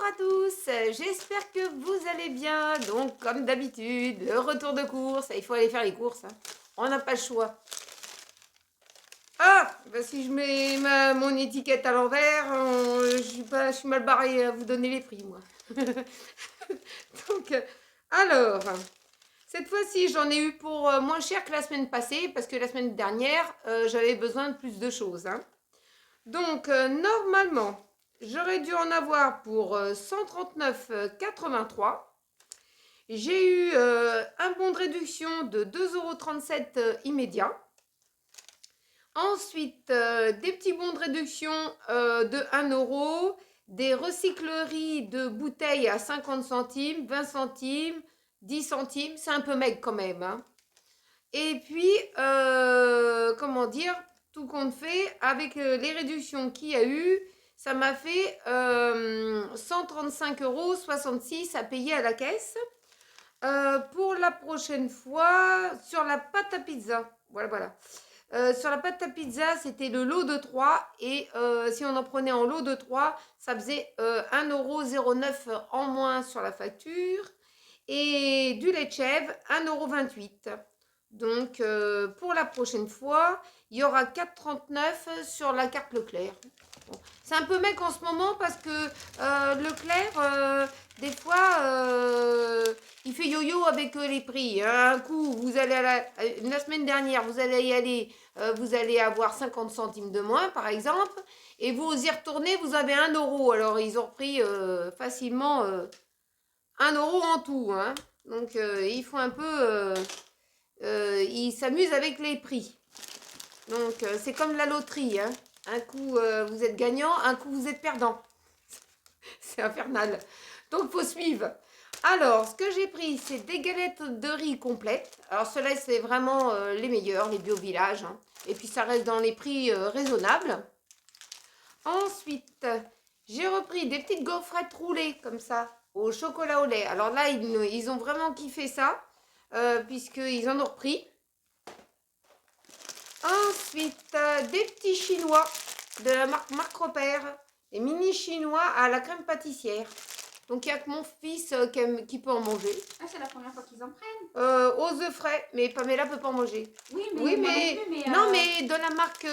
Bonjour à tous, j'espère que vous allez bien. Donc comme d'habitude, le retour de course, il faut aller faire les courses, hein. On n'a pas le choix. Ah, bah si je mets mon étiquette à l'envers, je suis mal barrée à vous donner les prix, moi. Donc, alors, cette fois-ci, j'en ai eu pour moins cher que la semaine passée, parce que la semaine dernière, j'avais besoin de plus de choses, hein. Donc, normalement, j'aurais dû en avoir pour 139,83 €. J'ai eu un bon de réduction de 2,37 € immédiat. Ensuite, des petits bons de réduction de 1 €, des recycleries de bouteilles à 50 centimes, 20 centimes, 10 centimes. C'est un peu maigre quand même, hein. Et puis, comment dire, tout compte fait, avec les réductions qu'il y a eu, ça m'a fait 135,66 € à payer à la caisse. Pour la prochaine fois, sur la pâte à pizza, voilà. Sur la pâte à pizza, c'était le lot de 3 et si on en prenait en lot de 3, ça faisait 1,09 € en moins sur la facture. Et du lait de chèvre, 1,28 €. Donc, pour la prochaine fois, il y aura 4,39 € sur la carte Leclerc. Bon. C'est un peu mec en ce moment parce que Leclerc, des fois, il fait yo-yo avec les prix, hein. Un coup, vous allez la semaine dernière, vous allez y aller, vous allez avoir 50 centimes de moins, par exemple. Et vous y retournez, vous avez 1 €. Alors, ils ont repris facilement 1 € en tout, hein. Donc, ils font un peu... ils s'amusent avec les prix. Donc, c'est comme la loterie, hein. Un coup, vous êtes gagnant, un coup, vous êtes perdant. C'est infernal. Donc, il faut suivre. Alors, ce que j'ai pris, c'est des galettes de riz complètes. Alors, ceux-là, c'est vraiment les meilleurs, les Bio Village, hein. Et puis, ça reste dans les prix raisonnables. Ensuite, j'ai repris des petites gaufrettes roulées, comme ça, au chocolat au lait. Alors là, ils ont vraiment kiffé ça, puisqu'ils en ont repris. Ensuite, des petits chinois de la marque Marc Repère, des mini chinois à la crème pâtissière. Donc, il n'y a que mon fils qui peut en manger. Ah, c'est la première fois qu'ils en prennent. Aux œufs frais, mais Pamela peut pas en manger. Oui, mais, Oui, moi mais, non plus, mais non, mais de la marque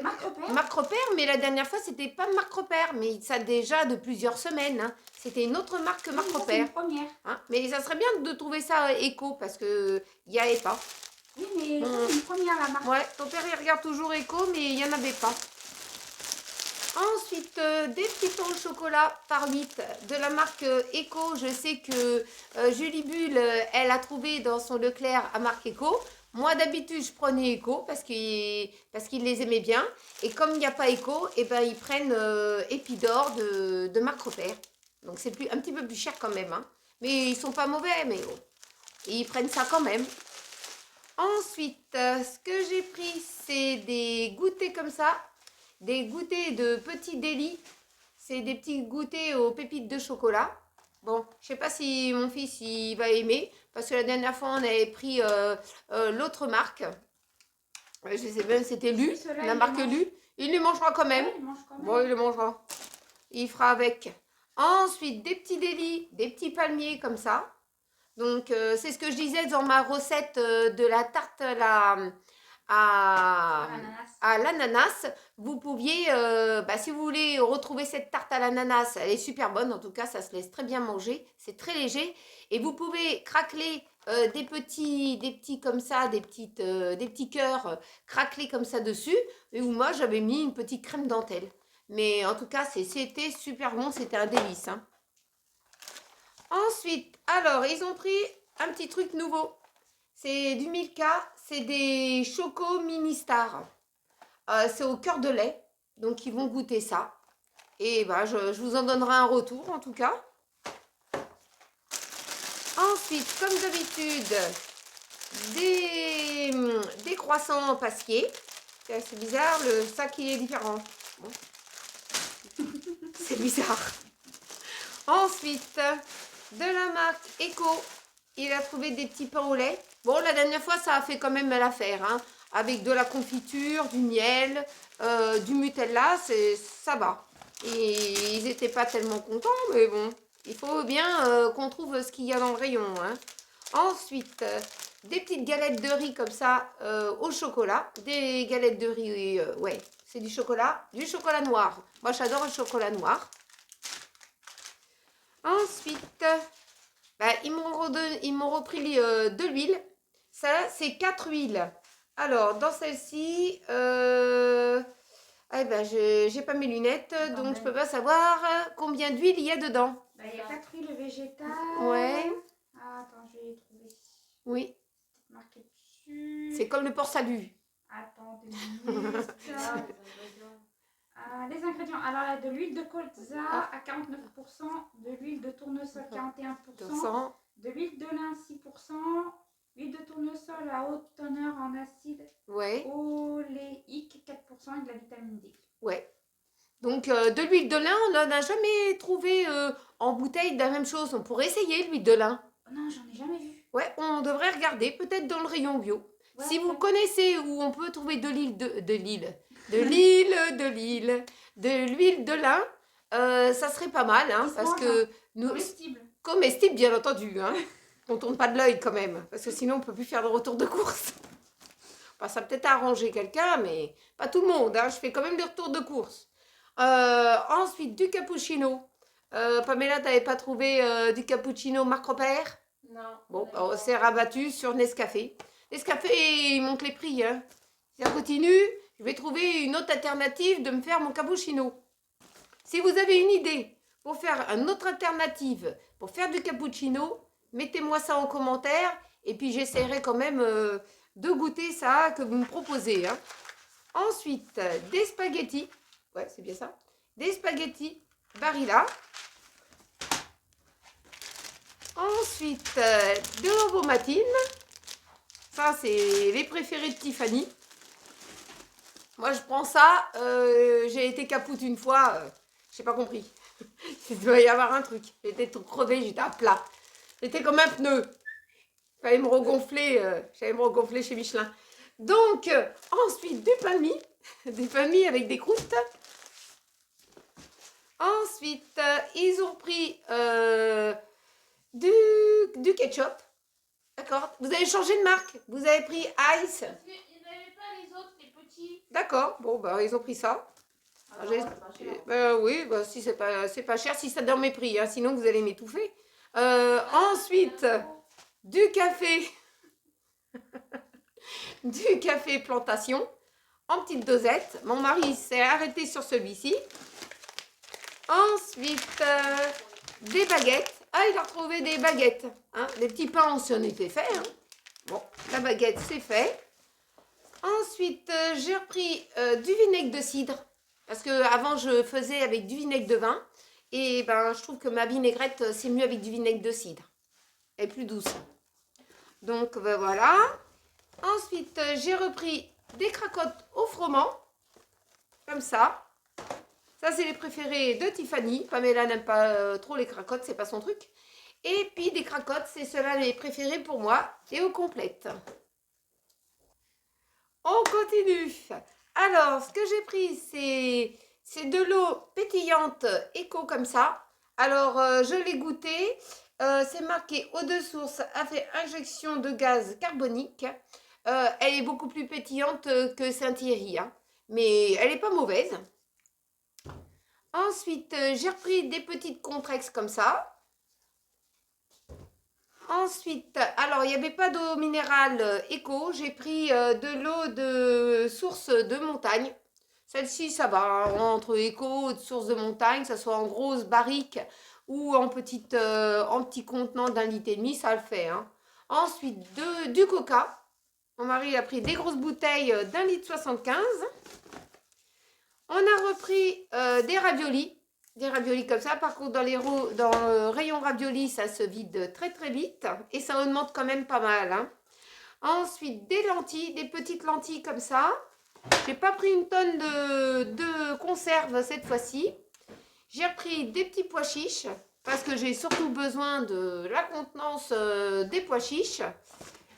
Marc Repère. Marc Repère, mais la dernière fois, c'était pas Marc Repère, mais ça déjà de plusieurs semaines, hein. C'était une autre marque que Marc Oui, ça, c'est Repère. une première. Hein, mais ça serait bien de trouver ça éco, parce que il n'y avait pas. Oui, mais ça, c'est une première, la marque. Ouais, ton père, il regarde toujours éco, mais il n'y en avait pas. Ensuite, des petits pains au chocolat par 8 de la marque Eco. Je sais que Julie Bulle, elle a trouvé dans son Leclerc à marque Eco. Moi, d'habitude, je prenais Eco parce qu'ils les aimaient bien. Et comme il n'y a pas Eco, eh ben, ils prennent Épidore de marque Repère. Donc, c'est un petit peu plus cher quand même, hein. Mais ils sont pas mauvais, mais bon. Et ils prennent ça quand même. Ensuite, ce que j'ai pris, c'est des goûters comme ça. Des goûters de petits délits. C'est des petits goûters aux pépites de chocolat. Bon, je sais pas si mon fils il va aimer. Parce que la dernière fois, on avait pris l'autre marque. Je sais même, c'était Lu, la marque Lu. Il le mangera quand même. Ouais, il mange quand même. Bon, il le mangera. Il fera avec. Ensuite, des petits délits, des petits palmiers comme ça. Donc, c'est ce que je disais dans ma recette de la tarte à l'ananas. Vous pouviez, si vous voulez retrouver cette tarte à l'ananas, elle est super bonne. En tout cas, ça se laisse très bien manger. C'est très léger. Et vous pouvez craqueler des petits comme ça, des petits cœurs craquelés comme ça dessus. Et où moi, j'avais mis une petite crème dentelle. Mais en tout cas, c'était super bon. C'était un délice, hein. Ensuite, alors, ils ont pris un petit truc nouveau. C'est du Milka, c'est des Choco Mini Star. C'est au cœur de lait, donc ils vont goûter ça. Et bah, je vous en donnerai un retour en tout cas. Ensuite, comme d'habitude, des croissants en pasquier. C'est bizarre, le sac il est différent. Bon. C'est bizarre. Ensuite, de la marque Eco, il a trouvé des petits pains au lait. Bon, la dernière fois, ça a fait quand même l'affaire, hein. Avec de la confiture, du miel, du Nutella, ça va. Et ils n'étaient pas tellement contents, mais bon, il faut bien qu'on trouve ce qu'il y a dans le rayon. Hein. Ensuite, des petites galettes de riz comme ça au chocolat. Des galettes de riz, ouais, c'est du chocolat noir. Moi, j'adore le chocolat noir. Ensuite, bah, ils m'ont repris de l'huile. Ça, c'est 4 huiles. Alors, dans celle-ci, eh ben, j'ai pas mes lunettes, donc je peux pas savoir combien d'huile il y a dedans. Bah, il y a 4 huiles végétales. Ouais. Ah, attends, je vais les trouver. Oui. Marqué dessus. C'est comme le port salut. Attends 2 minutes. Les ingrédients. Alors, il y a de l'huile de colza à 49%, de l'huile de tournesol 41%, de l'huile de lin 6%, l'huile de tournesol à haute teneur en acide oléique 4% et de la vitamine D. Ouais. Donc, de l'huile de lin, on n'en a jamais trouvé en bouteille de la même chose. On pourrait essayer l'huile de lin. Oh non, j'en ai jamais vu. Ouais, on devrait regarder, peut-être dans le rayon bio. Ouais, si vous connaissez où on peut trouver de l'huile de lin, ça serait pas mal, hein, parce que nous, comestible bien entendu, hein. On tourne pas de l'œil quand même, parce que sinon on peut plus faire de retour de course. Enfin, ça peut-être arranger quelqu'un, mais pas tout le monde, hein. Je fais quand même des retours de course. Ensuite, du cappuccino. Pamela, t'avais pas trouvé du cappuccino Marc Robert? Non. Bon, on s'est rabattu sur Nescafé. Nescafé, il monte les prix. Hein. Si ça continue, je vais trouver une autre alternative de me faire mon cappuccino. Si vous avez une idée pour faire une autre alternative, pour faire du cappuccino, mettez-moi ça en commentaire. Et puis j'essaierai quand même de goûter ça que vous me proposez. Hein. Ensuite, des spaghettis. Ouais, c'est bien ça. Des spaghettis Barilla. Ensuite, de l'ovomatine. Ça, c'est les préférés de Tiffany. Moi, je prends ça. J'ai été capoute une fois. J'ai pas compris. Il doit y avoir un truc. J'étais tout crevée, j'étais à plat. J'étais comme un pneu. Il fallait me regonfler. J'allais me regonfler chez Michelin. Donc, ensuite, du pain de mie. Du pain de mie avec des croûtes. Ensuite, ils ont pris du ketchup. D'accord. Vous avez changé de marque. Vous avez pris Ice. Parce qu'ils n'avaient pas les autres, les petits. D'accord. Bon, bah, ils ont pris ça. Oui, bah, si c'est pas cher, si c'est dans mes prix. Hein, sinon, vous allez m'étouffer. Ensuite, du café. Du café plantation. En petite dosette. Mon mari s'est arrêté sur celui-ci. Ensuite, des baguettes. Ah, il a retrouvé des baguettes. Hein. Les petits pains, on s'en était fait. Hein. Bon, la baguette, c'est fait. Ensuite, j'ai repris du vinaigre de cidre. Parce qu'avant, je faisais avec du vinaigre de vin. Et ben, je trouve que ma vinaigrette, c'est mieux avec du vinaigre de cidre. Elle est plus douce. Donc, ben, voilà. Ensuite, j'ai repris des cracottes au froment. Comme ça. Ça, c'est les préférés de Tiffany. Pamela n'aime pas trop les cracottes, c'est pas son truc. Et puis, des cracottes, c'est ceux-là les préférés pour moi. Et aux complètes. On continue. Alors, ce que j'ai pris, c'est de l'eau pétillante éco comme ça. Alors, je l'ai goûté. C'est marqué eau de source à fait injection de gaz carbonique. Elle est beaucoup plus pétillante que Saint-Thierry. Hein. Mais elle n'est pas mauvaise. Ensuite, j'ai repris des petites Contrex comme ça. Ensuite, alors il n'y avait pas d'eau minérale éco. J'ai pris de l'eau de source de montagne. Celle-ci, ça va entre éco, de source de montagne, que ce soit en grosse barrique ou en petit contenant d'1,5 litre, ça le fait. Hein. Ensuite, du coca. Mon mari a pris des grosses bouteilles d'1,75 litre. On a repris des raviolis. Des raviolis comme ça. Par contre, dans le rayon raviolis, ça se vide très très vite. Et ça augmente quand même pas mal. Hein. Ensuite, des lentilles, des petites lentilles comme ça. J'ai pas pris une tonne de conserve cette fois-ci. J'ai repris des petits pois chiches. Parce que j'ai surtout besoin de la contenance des pois chiches.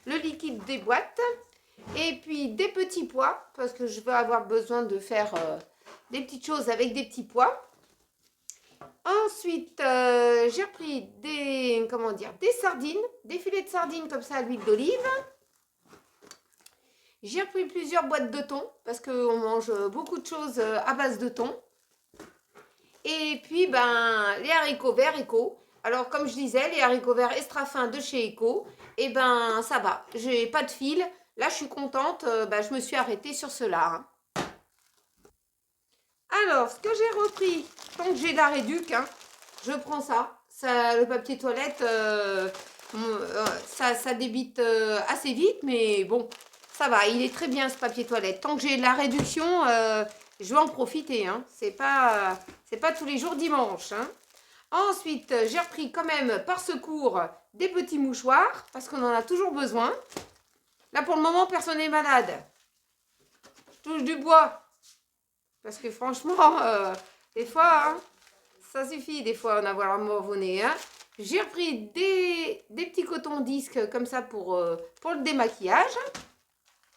Le liquide des boîtes. Et puis des petits pois. Parce que je vais avoir besoin de faire des petites choses avec des petits pois. Ensuite, j'ai repris des, comment dire, des sardines, des filets de sardines comme ça à l'huile d'olive. J'ai repris plusieurs boîtes de thon parce qu'on mange beaucoup de choses à base de thon. Et puis, ben, les haricots verts Eco. Alors, comme je disais, les haricots verts extra fins de chez Eco, et ben, ça va. J'ai pas de fil. Là, je suis contente. Ben, je me suis arrêtée sur cela. Hein. Alors, ce que j'ai repris, tant que j'ai la réduc, hein, je prends ça. Ça, le papier toilette, ça débite assez vite, mais bon, ça va. Il est très bien ce papier toilette. Tant que j'ai la réduction, je vais en profiter. Hein. C'est pas tous les jours dimanche. Hein. Ensuite, j'ai repris quand même par secours des petits mouchoirs parce qu'on en a toujours besoin. Là, pour le moment, personne n'est malade. Je touche du bois. Parce que franchement, des fois, hein, ça suffit des fois en avoir un mauve au nez. Hein. J'ai repris des petits cotons disques comme ça pour le démaquillage.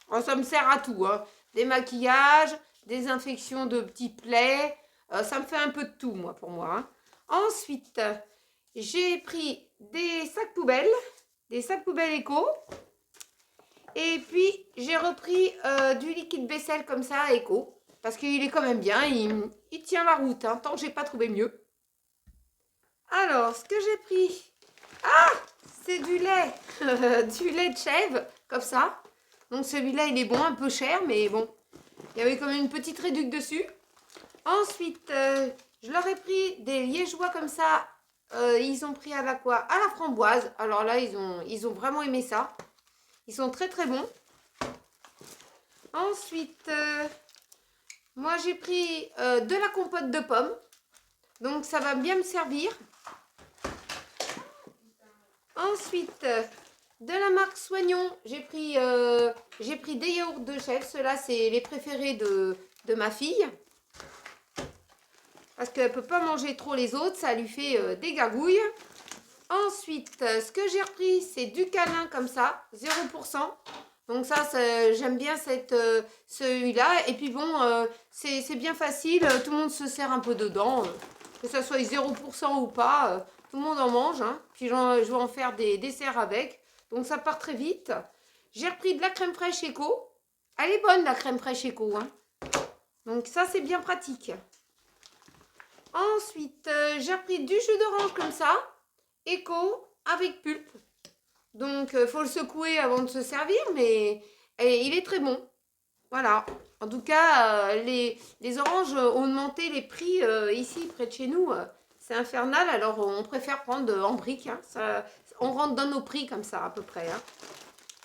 Oh, ça me sert à tout. Hein. Démaquillage, désinfection de petits plaies. Ça me fait un peu de tout, moi, pour moi. Hein. Ensuite, j'ai pris des sacs poubelles Eco. Et puis, j'ai repris du liquide vaisselle comme ça, Eco. Parce qu'il est quand même bien, il tient la route, hein, tant que j'ai pas trouvé mieux. Alors, ce que j'ai pris, c'est du lait, du lait de chèvre, comme ça. Donc celui-là, il est bon, un peu cher, mais bon, il y avait quand même une petite réduc dessus. Ensuite, je leur ai pris des liégeois comme ça. Ils ont pris à la quoi? À la framboise. Alors là, ils ont vraiment aimé ça. Ils sont très très bons. Ensuite... moi, j'ai pris de la compote de pommes. Donc, ça va bien me servir. Ensuite, de la marque Soignon, j'ai pris des yaourts de chèvre. Ceux-là, c'est les préférés de ma fille. Parce qu'elle ne peut pas manger trop les autres. Ça lui fait des gargouilles. Ensuite, ce que j'ai repris, c'est du câlin comme ça. 0%. Donc ça, j'aime bien celui-là. Et puis bon, c'est bien facile. Tout le monde se sert un peu dedans. Que ça soit 0% ou pas. Tout le monde en mange. Hein. Puis je vais en faire des desserts avec. Donc ça part très vite. J'ai repris de la crème fraîche Eco. Elle est bonne la crème fraîche Eco. Hein. Donc ça, c'est bien pratique. Ensuite, j'ai repris du jus d'orange comme ça. Eco avec pulpe. Donc, il faut le secouer avant de se servir, mais il est très bon. Voilà. En tout cas, les oranges ont augmenté les prix ici, près de chez nous. C'est infernal, alors on préfère prendre en briques. Hein. On rentre dans nos prix comme ça, à peu près. Hein.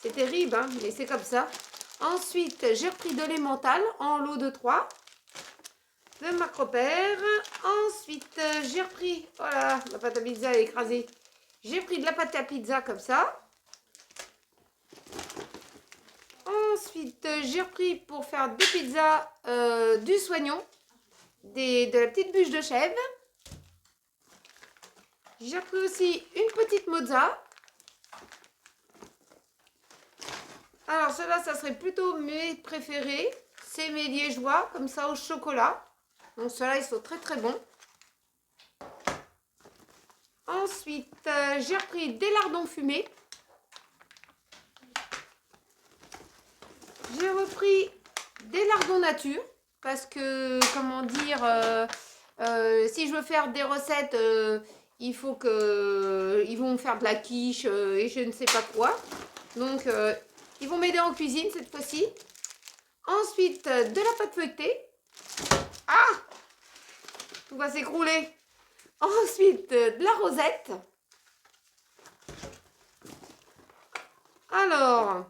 C'est terrible, hein, mais c'est comme ça. Ensuite, j'ai repris de l'emmental en lot de 3. De Macropère. Ensuite, j'ai repris... Voilà, la pâte à pizza est écrasée. J'ai pris de la pâte à pizza comme ça. Ensuite, j'ai repris pour faire des pizzas du Soignon, de la petite bûche de chèvre. J'ai repris aussi une petite mozza. Alors, ceux-là, ça serait plutôt mes préférés. C'est mes liégeois, comme ça, au chocolat. Donc, ceux-là, ils sont très, très bons. Ensuite, j'ai repris des lardons fumés. J'ai repris des lardons nature. Parce que, comment dire, si je veux faire des recettes, il faut que... ils vont me faire de la quiche et je ne sais pas quoi. Donc, ils vont m'aider en cuisine cette fois-ci. Ensuite, de la pâte feuilletée. Ah! Tout va s'écrouler. Ensuite, de la rosette. Alors,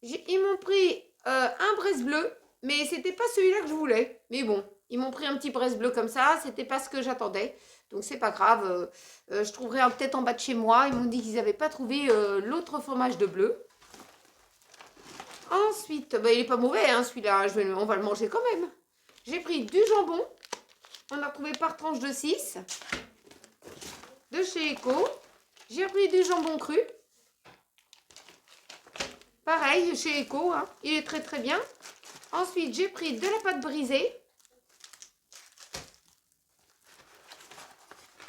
ils m'ont pris un braise bleu, mais c'était pas celui-là que je voulais. Mais bon, ils m'ont pris un petit braise bleu comme ça, c'était pas ce que j'attendais. Donc c'est pas grave, je trouverai peut-être en bas de chez moi. Ils m'ont dit qu'ils n'avaient pas trouvé l'autre fromage de bleu. Ensuite, bah, il est pas mauvais hein, celui-là, on va le manger quand même. J'ai pris du jambon. On a trouvé par tranche de 6 de chez Eco. J'ai pris du jambon cru. Pareil, chez Eco. Hein. Il est très très bien. Ensuite, j'ai pris de la pâte brisée.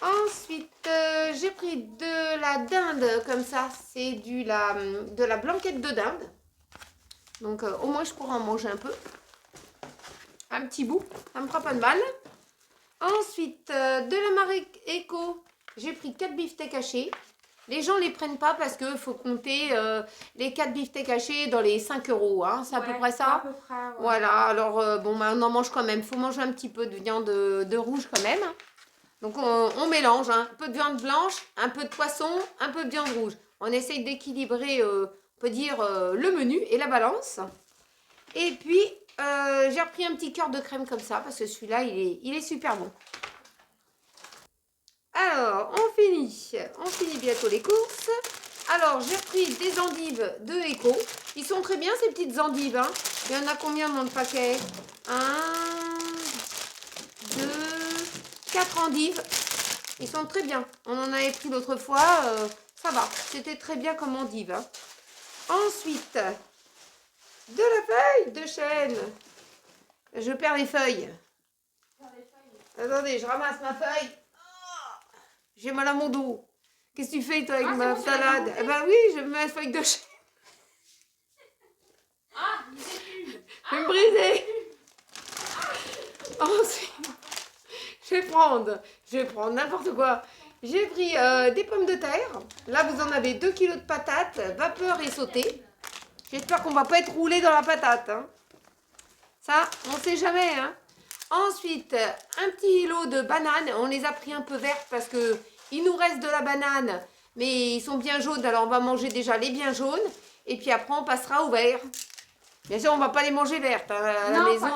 Ensuite, j'ai pris de la dinde comme ça. C'est de la blanquette de dinde. Donc, au moins, je pourrai en manger un peu. Un petit bout. Ça me fera pas de mal. Ensuite, de la marque Eco. J'ai pris 4 beefsteaks hachés. Les gens ne les prennent pas parce qu'il faut compter les 4 beefsteaks hachés dans les 5 €. Hein. C'est à peu près ça. À peu près, ouais. Voilà, alors bon, bah, on en mange quand même. Il faut manger un petit peu de viande de rouge quand même. Donc on mélange, hein. Un peu de viande blanche, un peu de poisson, un peu de viande rouge. On essaye d'équilibrer, on peut dire, le menu et la balance. Et puis, j'ai repris un petit cœur de crème comme ça parce que celui-là, il est super bon. Alors, on finit bientôt les courses. Alors, j'ai repris des endives de Eco. Ils sont très bien, ces petites endives. Hein. Il y en a combien dans le paquet? 1, 2, 4 endives. Ils sont très bien. On en avait pris l'autre fois. Ça va. C'était très bien comme endive. Hein. Ensuite, de la feuille de chêne. Je perds les feuilles. Attendez, je ramasse ma feuille. J'ai mal à mon dos. Qu'est-ce que tu fais, toi, avec ma salade? Eh ben oui, je mets ma feuille de chêne. Ah, il est une. Je vais me briser. Ensuite, je vais prendre n'importe quoi. J'ai pris des pommes de terre. Là, vous en avez 2 kilos de patates, vapeur et sautées. J'espère qu'on ne va pas être roulé dans la patate. Hein. Ça, on ne sait jamais. Hein. Ensuite, un petit lot de bananes. On les a pris un peu vertes parce que il nous reste de la banane, mais ils sont bien jaunes. Alors, on va manger déjà les bien jaunes. Et puis après, on passera au vert. Bien sûr, on ne va pas les manger vertes. Hein, à la maison,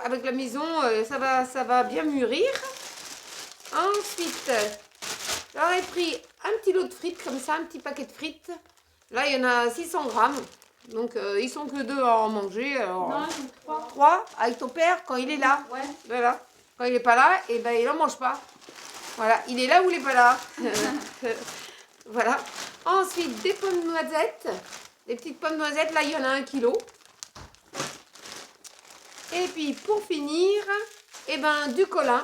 avec la maison, ça va bien mûrir. Ensuite, j'aurais pris un petit lot de frites comme ça, un petit paquet de frites. Là, il y en a 600 grammes. Donc, ils sont que 2 à en manger. Alors, non, ils sont 3 avec ton père quand il est là. Ouais. Voilà. Quand il n'est pas là, et ben, il n'en mange pas. Voilà, il est là ou il n'est pas là. Voilà. Ensuite, des pommes noisettes. Des petites pommes noisettes, là, il y en a 1 kilo. Et puis, pour finir, eh ben, du colin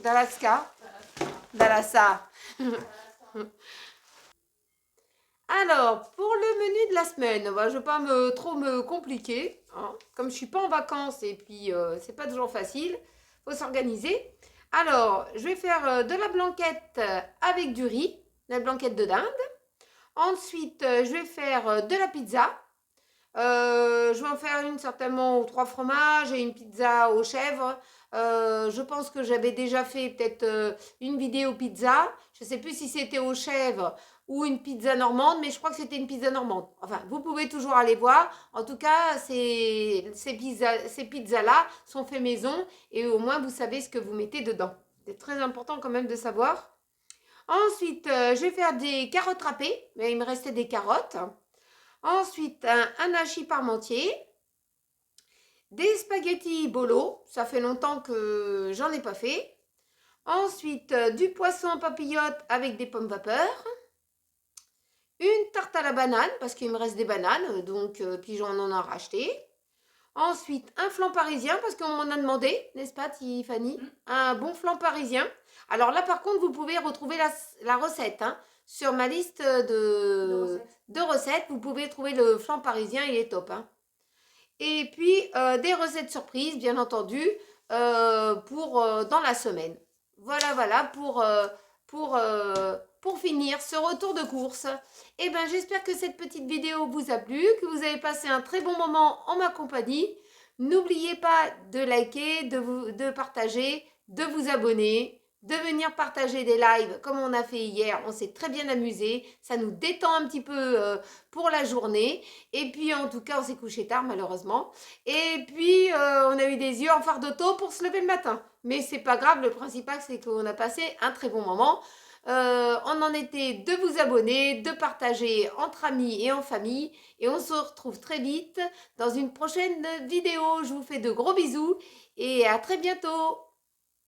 d'Alaska. Alors, pour le menu de la semaine, je ne vais pas trop me compliquer. Hein. Comme je ne suis pas en vacances et puis c'est pas toujours facile, il faut s'organiser. Alors, je vais faire de la blanquette avec du riz, la blanquette de dinde. Ensuite, je vais faire de la pizza. Je vais en faire une certainement aux 3 fromages et une pizza aux chèvres. Je pense que j'avais déjà fait peut-être une vidéo pizza. Je ne sais plus si c'était aux chèvres ou une pizza normande, mais je crois que c'était une pizza normande. Enfin, vous pouvez toujours aller voir. En tout cas, ces pizzas-là sont faites maison et au moins vous savez ce que vous mettez dedans. C'est très important quand même de savoir. Ensuite, je vais faire des carottes râpées, mais il me restait des carottes. Ensuite, un hachis parmentier, des spaghettis bolo, ça fait longtemps que j'en ai pas fait. Ensuite, du poisson papillote avec des pommes vapeur. Une tarte à la banane, parce qu'il me reste des bananes, donc puis j'en a racheté. Ensuite, un flan parisien, parce qu'on m'en a demandé, n'est-ce pas Tiffany? Un bon flan parisien. Alors là, par contre, vous pouvez retrouver la recette. Hein. Sur ma liste de recettes, vous pouvez trouver le flan parisien, il est top. Hein. Et puis, des recettes surprises, bien entendu, dans la semaine. Voilà, pour finir ce retour de course. Eh bien, j'espère que cette petite vidéo vous a plu, que vous avez passé un très bon moment en ma compagnie. N'oubliez pas de liker, de partager, de vous abonner, de venir partager des lives comme on a fait hier. On s'est très bien amusé. Ça nous détend un petit peu pour la journée. Et puis, en tout cas, on s'est couché tard, malheureusement. Et puis, on a eu des yeux en phare d'auto pour se lever le matin. Mais c'est pas grave. Le principal, c'est qu'on a passé un très bon moment. On en était de vous abonner, de partager entre amis et en famille. Et on se retrouve très vite dans une prochaine vidéo. Je vous fais de gros bisous et à très bientôt.